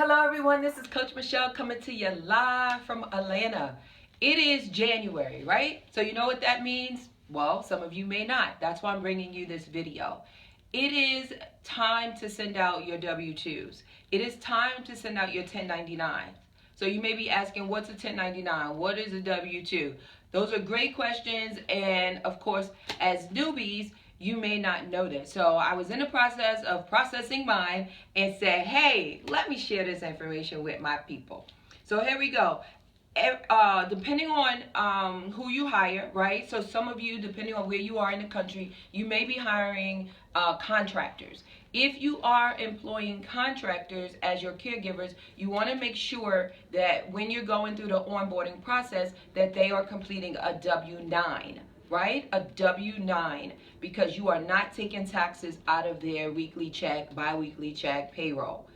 Hello everyone, this is Coach Michelle coming to you live from Atlanta. It is January, right? So you know what that means? Well, some of you may not. That's why I'm bringing you this video. It is time to send out your W-2s. It is time to send out your 1099. So you may be asking, what's a 1099? What is a W-2? Those are great questions, and of course, as newbies, you may not know this. So I was in the process of processing mine and said, hey, let me share this information with my people. So here we go. Depending on who you hire, right? So some of you, depending on where you are in the country, you may be hiring contractors. If you are employing contractors as your caregivers, you want to make sure that when you're going through the onboarding process that they are completing a W-9. Right? A W-9, because you are not taking taxes out of their weekly check, bi-weekly check, payroll,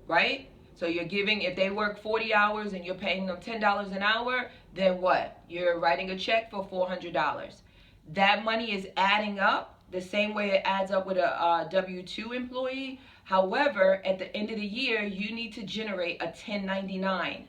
right? So you're giving, if they work 40 hours and you're paying them $10 an hour, then what? You're writing a check for $400. That money is adding up the same way it adds up with a W-2 employee. However, at the end of the year, you need to generate a 1099.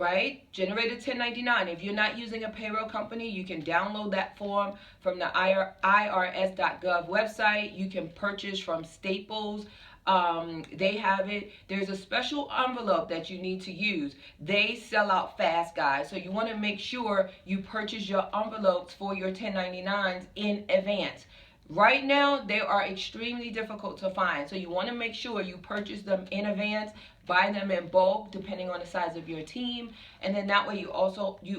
Right? Generate a 1099. If you're not using a payroll company, you can download that form from the irs.gov website. You can purchase from Staples. They have it. There's a special envelope that you need to use. They sell out fast, guys. So you want to make sure you purchase your envelopes for your 1099s in advance. Right now, they are extremely difficult to find. So you want to make sure you purchase them in advance, buy them in bulk, depending on the size of your team. And then that way you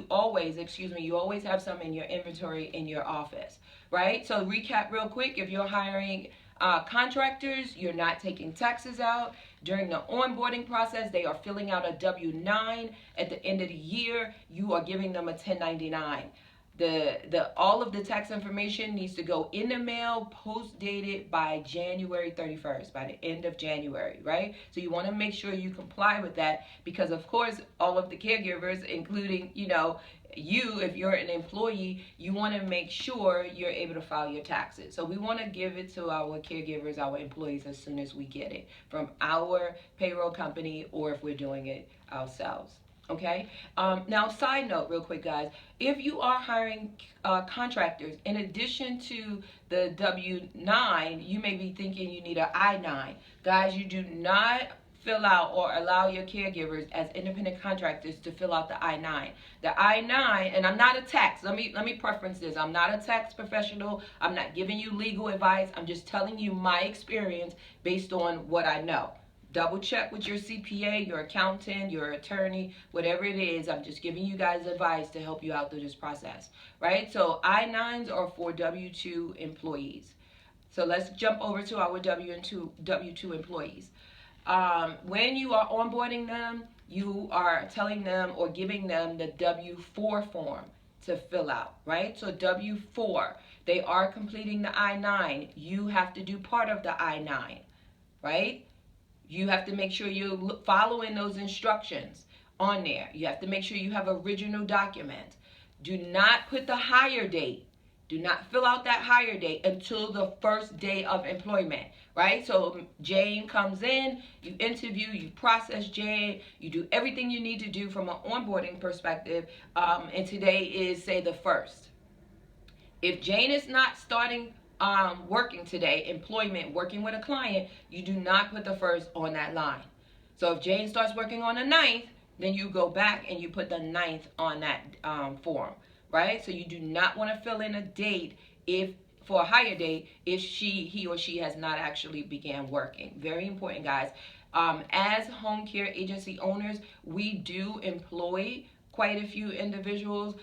always have some in your inventory in your office, right? So recap real quick, if you're hiring contractors, you're not taking taxes out. During the onboarding process, they are filling out a W-9. At the end of the year, you are giving them a 1099. All of the tax information needs to go in the mail, post dated by January 31st, by the end of January, right? So you want to make sure you comply with that, because of course all of the caregivers, including you, if you're an employee, you want to make sure you're able to file your taxes. So we want to give it to our caregivers, our employees, as soon as we get it from our payroll company, or if we're doing it ourselves. Okay. Now, side note real quick, guys, if you are hiring contractors, in addition to the W-9, you may be thinking you need an I-9. Guys, you do not fill out or allow your caregivers as independent contractors to fill out the I-9. The I-9, and I'm not a tax, let me preference this. I'm not a tax professional. I'm not giving you legal advice. I'm just telling you my experience based on what I know. Double check with your CPA, your accountant, your attorney, whatever it is. I'm just giving you guys advice to help you out through this process, right? So I-9s are for W-2 employees. So let's jump over to our W-2 employees. When you are onboarding them, you are telling them or giving them the W-4 form to fill out, right? So W-4, they are completing the I-9. You have to do part of the I-9, right? You have to make sure you're following those instructions on there. You have to make sure you have original documents. Do not put the hire date. Do not fill out that hire date until the first day of employment, right? So Jane comes in, you interview, you process Jane, you do everything you need to do from an onboarding perspective, and today is, say, the 1st. If Jane is not starting working today, working with a client, you do not put the 1st on that line. So if Jane starts working on the 9th, then you go back and you put the 9th on that form, right? So you do not want to fill in a date for a hire date if he or she has not actually began working. Very important, guys. As home care agency owners, we do employ quite a few individuals.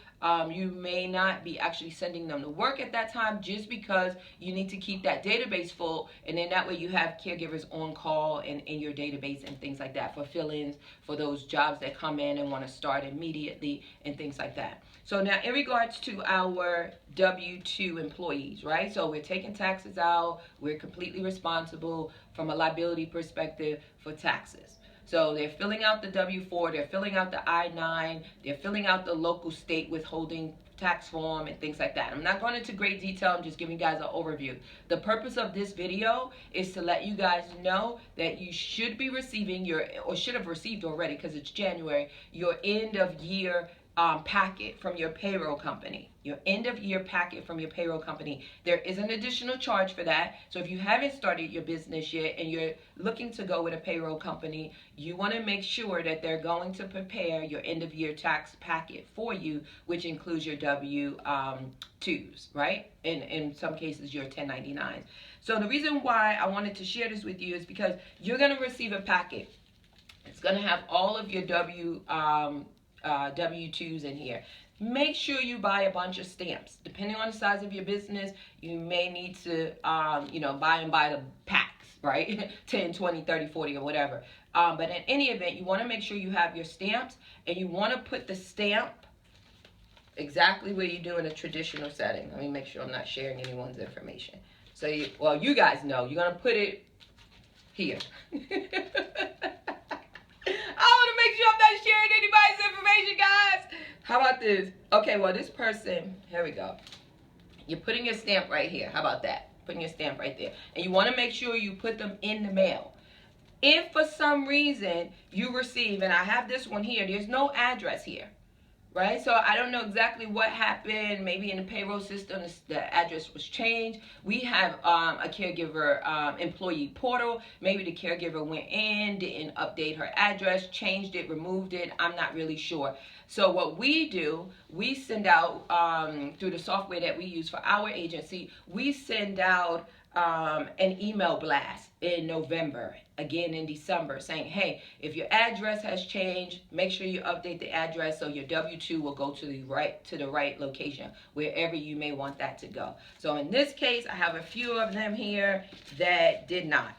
You may not be actually sending them to work at that time, just because you need to keep that database full, and then that way you have caregivers on call and in your database and things like that for fill-ins for those jobs that come in and want to start immediately and things like that. So now in regards to our W-2 employees, right? So we're taking taxes out. We're completely responsible from a liability perspective for taxes. So they're filling out the W-4, they're filling out the I-9, they're filling out the local state withholding tax form and things like that. I'm not going into great detail, I'm just giving you guys an overview. The purpose of this video is to let you guys know that you should be receiving your, or should have received already because it's January, your end of year packet from your payroll company. Your end of year packet from your payroll company. There is an additional charge for that. So if you haven't started your business yet and you're looking to go with a payroll company, you want to make sure that they're going to prepare your end of year tax packet for you, which includes your W-2s, right? In some cases, your 1099s. So the reason why I wanted to share this with you is because you're going to receive a packet. It's going to have all of your W-2s in here. Make sure you buy a bunch of stamps. Depending on the size of your business, you may need to, buy the packs, right? 10, 20, 30, 40, or whatever. But in any event, you want to make sure you have your stamps, and you want to put the stamp exactly where you do in a traditional setting. Let me make sure I'm not sharing anyone's information. So, you guys know. You're going to put it here. I want to make sure I'm not sharing anybody's information, guys. How about this? Okay, well, this person, here we go. You're putting your stamp right here. How about that? Putting your stamp right there. And you want to make sure you put them in the mail. If for some reason you receive, and I have this one here, there's no address here, right? So I don't know exactly what happened. Maybe in the payroll system, the address was changed. We have a caregiver employee portal. Maybe the caregiver went in, didn't update her address, changed it, removed it. I'm not really sure. So what we do, we send out, through the software that we use for our agency, we send out an email blast in November, again in December, saying, hey, if your address has changed, make sure you update the address so your W-2 will go to the right location, wherever you may want that to go. So in this case, I have a few of them here that did not.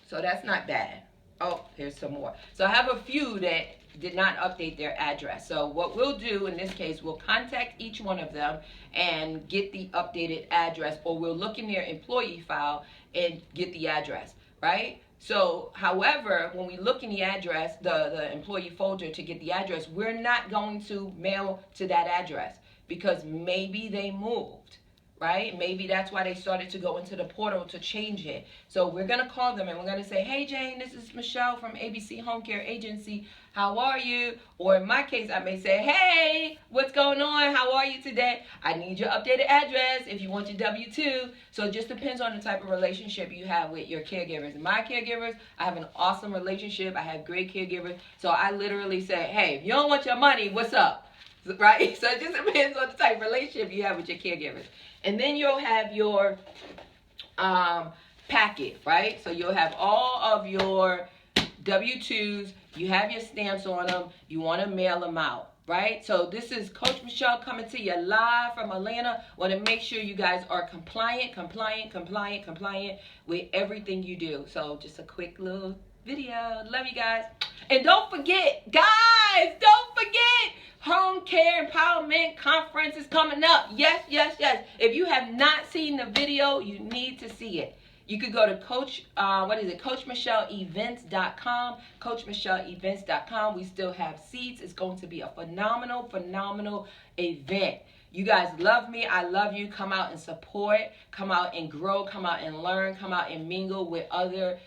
So that's not bad. Oh, here's some more. So I have a few that did not update their address. So what we'll do in this case, we'll contact each one of them and get the updated address, or we'll look in their employee file and get the address, right? So, however, when we look in the address, the employee folder to get the address, we're not going to mail to that address because maybe they moved, right? Maybe that's why they started to go into the portal to change it. So we're going to call them and we're going to say, hey, Jane, this is Michele from ABC Home Care Agency. How are you? Or in my case, I may say, hey, what's going on? How are you today? I need your updated address if you want your W-2. So it just depends on the type of relationship you have with your caregivers. My caregivers, I have an awesome relationship. I have great caregivers. So I literally say, hey, if you don't want your money, what's up? Right? So it just depends on the type of relationship you have with your caregivers. And then you'll have your packet, right? So you'll have all of your W-2s. You have your stamps on them. You want to mail them out, right? So this is Coach Michele coming to you live from Atlanta. Want to make sure you guys are compliant with everything you do. So just a quick little video. Love you guys. And don't forget, guys, Home Care Empowerment Conference is coming up. Yes. If you have not seen the video, you need to see it. You could go to CoachMicheleEvents.com, CoachMicheleEvents.com. We still have seats. It's going to be a phenomenal event. You guys love me. I love you. Come out and support. Come out and grow. Come out and learn. Come out and mingle with other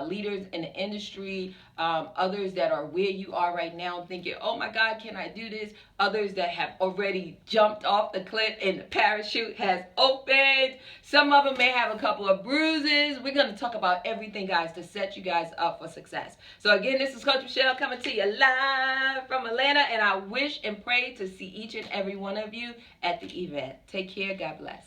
leaders in the industry, others that are where you are right now thinking, oh my God, can I do this? Others that have already jumped off the cliff and the parachute has opened. Some of them may have a couple of bruises. We're going to talk about everything, guys, to set you guys up for success. So again, this is Coach Michele coming to you live from Atlanta, and I wish and pray to see each and every one of you at the event. Take care. God bless.